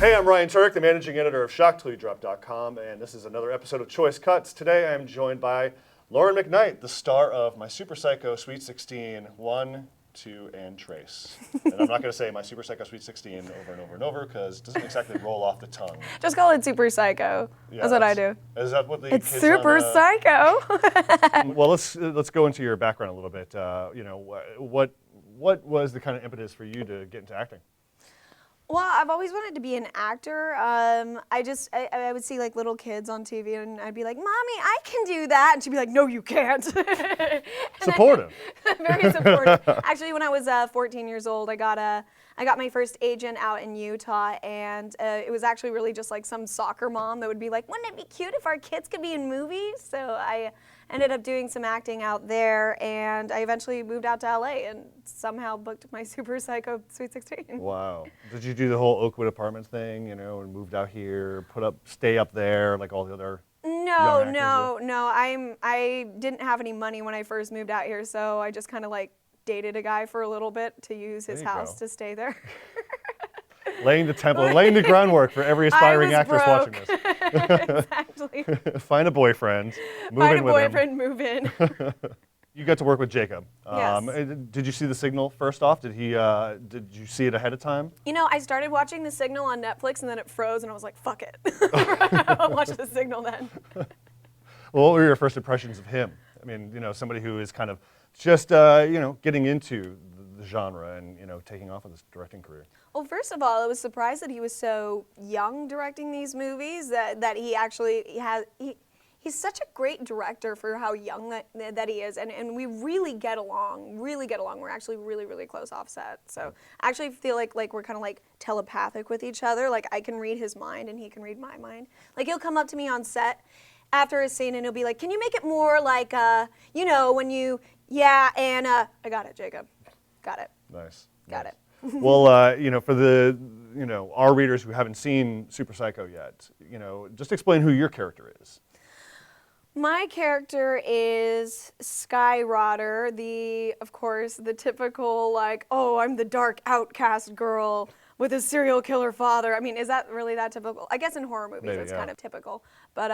Hey, I'm Ryan Turek, the managing editor of ShockTillYouDrop.com, and this is another episode of Choice Cuts. Today I am joined by Lauren McKnight, the star of My Super Psycho Sweet 16, 1, 2, and Trace. And I'm not going to say My Super Psycho Sweet 16 over and over and over because it doesn't exactly roll off the tongue. Just call it Super Psycho. Yeah, that's what I do. Is that what the It's kids Super on, Psycho. Well, let's go into your background a little bit. What was the kind of impetus for you to get into acting? Well, I've always wanted to be an actor. I would see like little kids on TV and I'd be like, "Mommy, I can do that," and she'd be like, "No, you can't." Supportive. Very supportive. Actually, when I was 14 years old, I got my first agent out in Utah, and it was actually really just like some soccer mom that would be like, "Wouldn't it be cute if our kids could be in movies?" So I ended up doing some acting out there, and I eventually moved out to LA and somehow booked My Super Psycho Sweet 16. Wow. Did you do the whole Oakwood apartments thing, and moved out here, stay up there like all the other No. I didn't have any money when I first moved out here, so I just kind of like dated a guy for a little bit to use his house to stay there. Laying the groundwork for every aspiring actress watching this. Exactly. Find a boyfriend, move in. You got to work with Jacob. Yes. Did you see The Signal first off? Did you see it ahead of time? I started watching The Signal on Netflix and then it froze and I was like, fuck it. I'll watch The Signal then. Well, what were your first impressions of him? I mean, somebody who is kind of just, getting into the genre and, taking off with his directing career. Well, first of all, I was surprised that he was so young directing these movies, that he actually he's such a great director for how young that he is, and we really get along. We're actually really, really close off set. So I actually feel like we're kind of like telepathic with each other. Like I can read his mind and he can read my mind. Like he'll come up to me on set after a scene and he'll be like, "Can you make it more like, when you, I got it, Jacob. Got it. Nice. Got it." Well, for the, our readers who haven't seen Super Psycho yet, just explain who your character is. My character is Sky Rotter, of course, the typical like, oh, I'm the dark outcast girl with a serial killer father. I mean, is that really that typical? I guess in horror movies it's kind of typical. But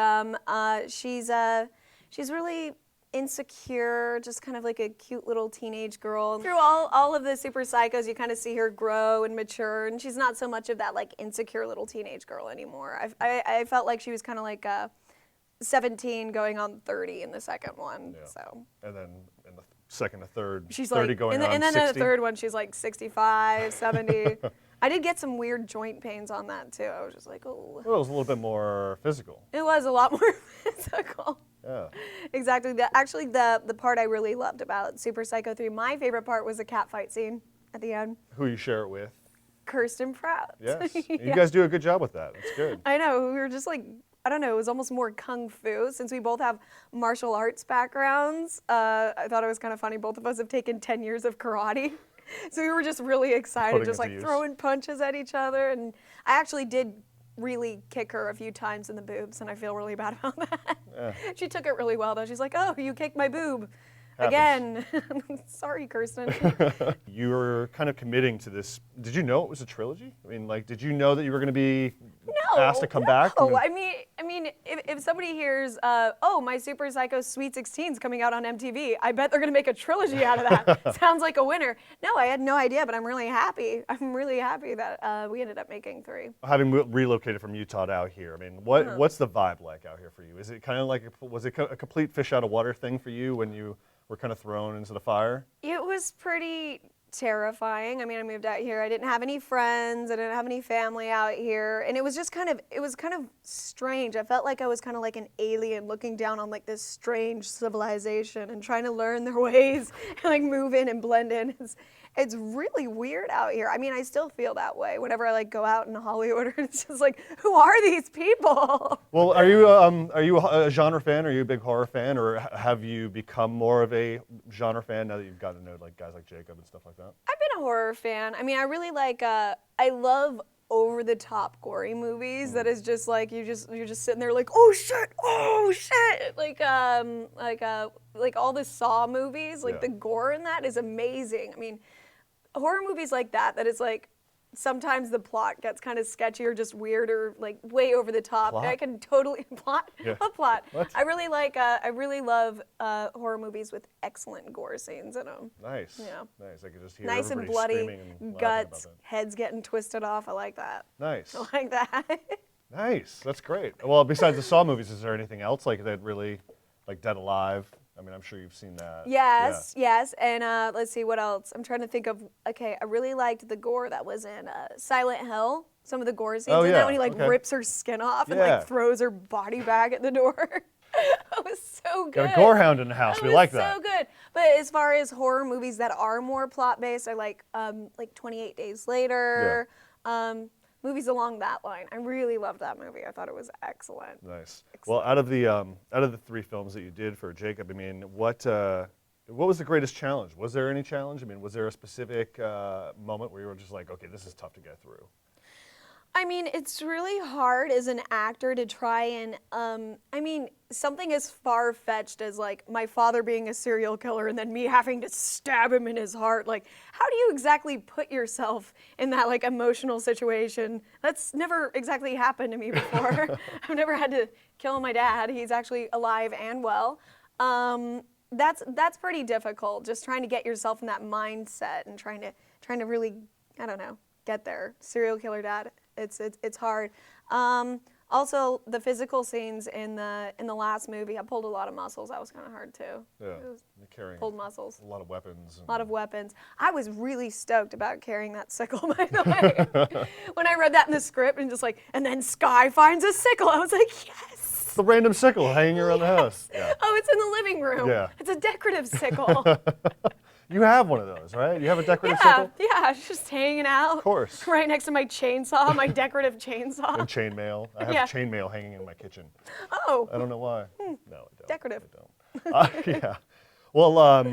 she's really insecure, just kind of like a cute little teenage girl. Through all of the Super Psychos, you kind of see her grow and mature, and she's not so much of that like insecure little teenage girl anymore. I felt like she was kind of like 17 going on 30 in the second one. Yeah. So. And then in the second and third, she's 30 like, going on 60. And then in the third one, she's like 65, 70. I did get some weird joint pains on that too. I was just like, oh. Well, it was a little bit more physical. It was a lot more physical. Yeah. Exactly. Actually, the part I really loved about Super Psycho 3, my favorite part was the cat fight scene at the end. Who you share it with? Kirsten Pratt. Yes. Yeah. You guys do a good job with that. It's good. I know. We were just like, I don't know, it was almost more kung fu. Since we both have martial arts backgrounds, I thought it was kind of funny. Both of us have taken 10 years of karate. So we were just really excited, just like throwing punches at each other. And I actually did really kick her a few times in the boobs, and I feel really bad about that. Yeah. She took it really well, though. She's like, "Oh, you kicked my boob." Again. Sorry, Kirsten. You were kind of committing to this. Did you know it was a trilogy? I mean, did you know that you were going to be asked to come back? No, I mean, if somebody hears, My Super Psycho Sweet 16's coming out on MTV, I bet they're going to make a trilogy out of that. Sounds like a winner. No, I had no idea, but I'm really happy. I'm really happy that we ended up making 3. Having relocated from Utah to out here, I mean, what's the vibe like out here for you? Is it kind of like, was it a complete fish out of water thing for you when you were kind of thrown into the fire? It was pretty terrifying. I mean, I moved out here. I didn't have any friends. I didn't have any family out here. And it was kind of strange. I felt like I was kind of like an alien looking down on like this strange civilization and trying to learn their ways and like move in and blend in. It's really weird out here. I mean, I still feel that way whenever I like go out in Hollywood, and it's just like, who are these people? Well, are you a genre fan? Are you a big horror fan, or have you become more of a genre fan now that you've gotten to know like guys like Jacob and stuff like that? I've been a horror fan. I mean, I really like. I love over-the-top gory movies that is just like you're just sitting there like, oh shit, like all the Saw movies, like the gore in that is amazing. I mean, horror movies like that is like sometimes the plot gets kind of sketchy or just weird or like way over the top. Plot? And I can totally plot. Yeah. What plot? What? I really love horror movies with excellent gore scenes in them. Nice. Yeah. Nice. I could just hear Nice and everybody bloody, screaming and laughing guts, about heads getting twisted off. I like that. that. Nice. I like that. Nice. That's great. Well, besides the Saw movies, is there anything else like that really, like Dead Alive? I mean, I'm sure you've seen that. Yes, yes. And let's see, what else? I'm trying to think of, okay, I really liked the gore that was in Silent Hill. Some of the gore scenes Oh, in yeah, that when he like okay. rips her skin off and Yeah. like throws her body back at the door. That was so good. Got a gore hound in the house. That We was like that. so good. But as far as horror movies that are more plot based, I like 28 Days Later. Movies along that line. I really loved that movie. I thought it was excellent. Nice. Well, out of the 3 films that you did for Jacob, I mean, what was the greatest challenge? Was there any challenge? I mean, was there a specific moment where you were just like, okay, this is tough to get through? I mean, it's really hard as an actor to try and, something as far-fetched as like my father being a serial killer and then me having to stab him in his heart. Like, how do you exactly put yourself in that like emotional situation? That's never exactly happened to me before. I've never had to kill my dad. He's actually alive and well. That's pretty difficult. Just trying to get yourself in that mindset and trying to really, I don't know, get there. Serial killer dad. It's hard. Also, the physical scenes in the last movie, I pulled a lot of muscles. That was kind of hard too. Yeah, It was you're carrying pulled muscles. a lot of weapons. A lot of weapons. I was really stoked about carrying that sickle, by the way. When I read that in the script and just like, and then Sky finds a sickle, I was like, yes. It's the random sickle hanging around the house. Yeah. Oh, it's in the living room. Yeah. It's a decorative sickle. You have one of those, right? You have a decorative Yeah, sickle? yeah, it's just hanging out. Of course. Right next to my chainsaw, my decorative chainsaw. And chainmail. I have Yeah. chainmail hanging in my kitchen. Oh, I don't know why. No, I don't. Decorative. I don't. Yeah. Well,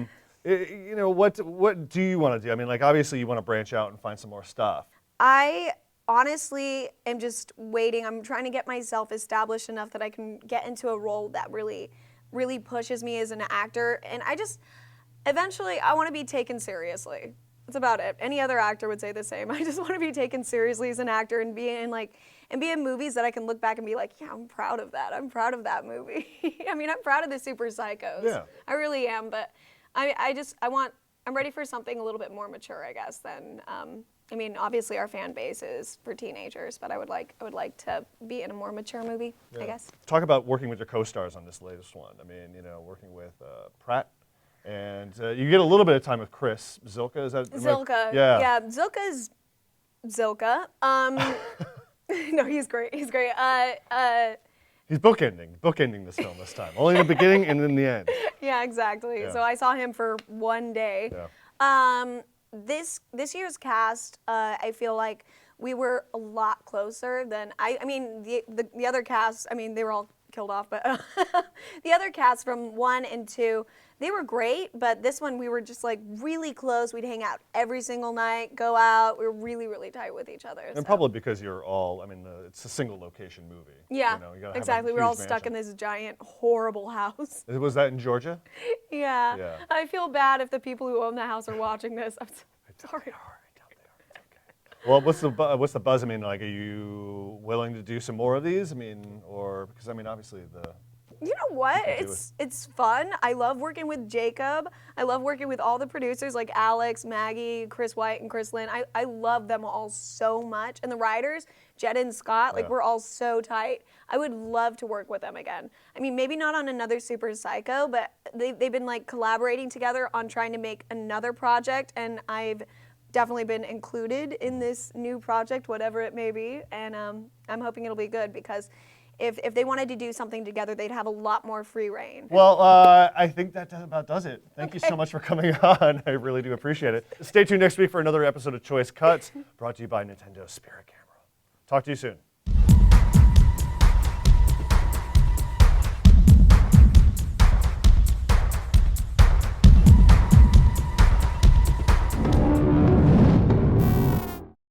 you know, what do you want to do? I mean, like, obviously you want to branch out and find some more stuff. I honestly am just waiting. I'm trying to get myself established enough that I can get into a role that really, really pushes me as an actor. And eventually, I want to be taken seriously. That's about it. Any other actor would say the same. I just want to be taken seriously as an actor and be in movies that I can look back and be like, yeah, I'm proud of that. I'm proud of that movie. I mean, I'm proud of the Super Psychos. Yeah. I really am. But I'm ready for something a little bit more mature, I guess, than. I mean, obviously our fan base is for teenagers, but I would like to be in a more mature movie, I guess. Talk about working with your co-stars on this latest one. I mean, you know, working with Pratt. And you get a little bit of time with Chris Zilka. Is that Zilka? Yeah. Zilka's Zilka. No, he's great. He's great. He's bookending this film this time. Only in the beginning and in the end. Yeah, exactly. Yeah. So I saw him for one day. Yeah. This year's cast, I feel like we were a lot closer than I mean the other casts. I mean, they were all killed off, but the other casts from 1 and 2, they were great. But this one, we were just like really close. We'd hang out every single night, go out. We were really, really tight with each other. And probably because you're all, I mean, it's a single location movie. Yeah, you know, you gotta have a exactly. We're all huge stuck in mansion. this giant, horrible house. Was that in Georgia? Yeah. Yeah. I feel bad if the people who own the house are watching this. I'm sorry. Well, what's the buzz? I mean, like, are you willing to do some more of these? I mean, or because I mean, obviously You know what? can do It's fun. I love working with Jacob. I love working with all the producers like Alex, Maggie, Chris White, and Chris Lynn. I love them all so much. And the writers, Jed and Scott, like Yeah. we're all so tight. I would love to work with them again. I mean, maybe not on another Super Psycho, but they've been like collaborating together on trying to make another project, and I've definitely been included in this new project, whatever it may be. And I'm hoping it'll be good because if they wanted to do something together, they'd have a lot more free reign. Well, I think that about does it. Thank you so much for coming on. I really do appreciate it. Stay tuned next week for another episode of Choice Cuts, brought to you by Nintendo Spirit Camera. Talk to you soon.